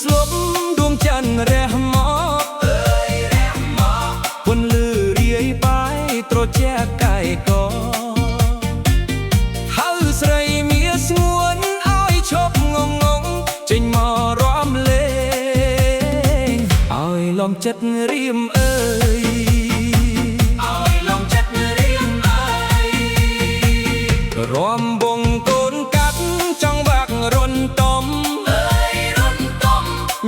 ស្លប់ដួងច័ន្ទរះមកពន្លឺរាយបាយត្រជាក់កាយកហៅស្រីមាសស្ងួនឲ្យឈប់ងងចេញមករំលេងឲ្យលំចិត្តរៀមអើយឲ្យលំចិត្តរៀមអើយរំវងកូនកាត់ចង់វាក់រុនតំ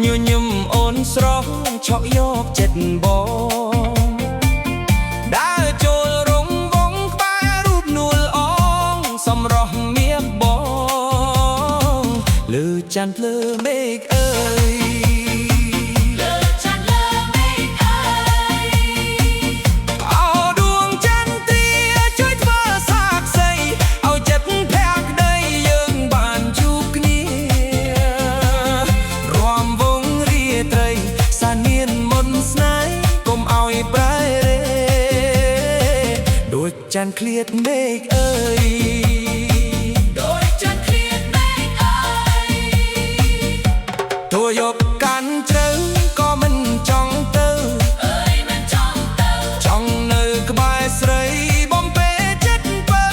ញញឹមអូនស្រស់ឆក់យកចិត្តបងដើរចូលរងវងក្បែររូបនួលអងសំរោះមាសបងលើច័ន្ទលើមេឃអើយលើច័ន្ទលើមេឃអើយអោដួងច័ន្ទទ្រាជួយធ្វើសាក្សីឲ្យចិត្តភក្តីយើងបានជួបគ្នារំវងសានានមុនស្នេហ៍កុំឲ្យប្រែរេដូចច័ន្ទឃ្លាតមេឃអើយដូចច័ន្ទឃ្លាតមេឃអើយទោះយកកាន់ជ្រៅក៏មិនចង់ទៅអើយមិនចង់ទៅចង់នៅក្បែរស្រីបំពេចិត្តបើ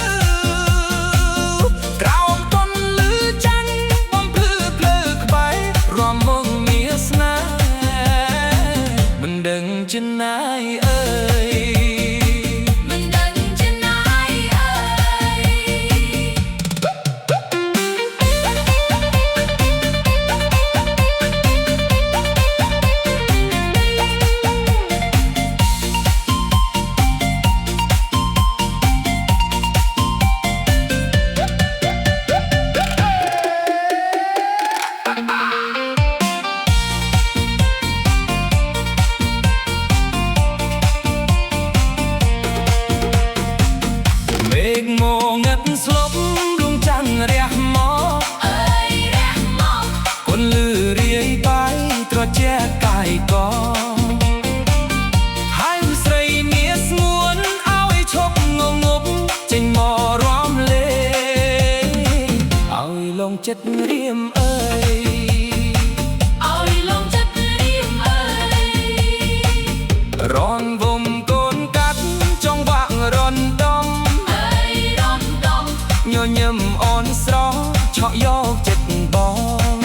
ក្រោមពន្លឺច័ន្ទបំភ្លឺភ្លើក្បែររំមងមានស្នេហ៍មិនដឹងជាណាយអើយមិនដឹងជាណាយអើយមេឃមកងឹតស្លប់ដួងច័ន្ទរះមកអើយរះមកពន្លឺរាយបាយត្រជាក់កាយកហើយស្រីមាសស្ងួនឲ្យឈប់ងងប់ចេញមករំលេងឲ្យលងចិត្តរៀមអើយឲ្យលងចិត្តរៀមអើយរនវំកូនកាត់ចង់វាក់រនតំញញឹមអូនស្រស់ឆក់យកចិត្តបង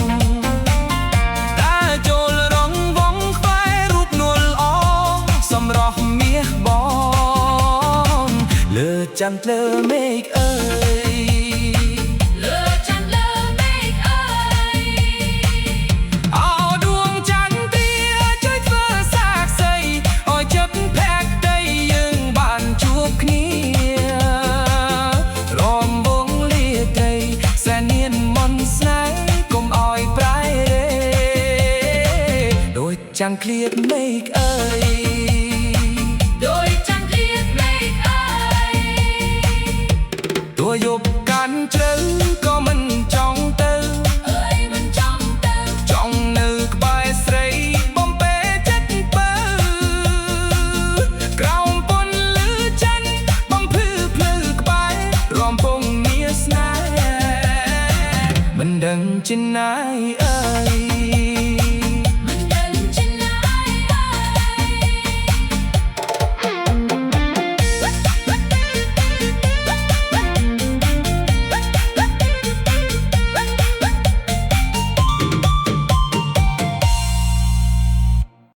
ដើរចូលរងវងក្បែររូបនួលអងសំរោះមាសបងលើច័ន្ទលើមេឃអើយលើច័ន្ទលើមេឃអើយអោដួងច័ន្ទទ្រាជួយធ្វើសាក្សីឲ្យចិត្តភក្តីយើងបានជួបគ្នាសានានមុនស្នេហ៍កុំឲ្យប្រែរេដូចច័ន្ទឃ្លាតមេឃអើយដូចច័ន្ទឃ្លាតមេឃអើយទោះយប់កាន់ជ្រៅក៏មិនចង់ទៅអើយមិនចង់ទៅចង់នៅក្បែរស្រីបំពេចិត្តបើក្រោមពន្លឺច័ន្ទបំភ្លឺភ្លឺក្បែររំពងមានស្នេហ៍មិនដឹងជាណាយអើ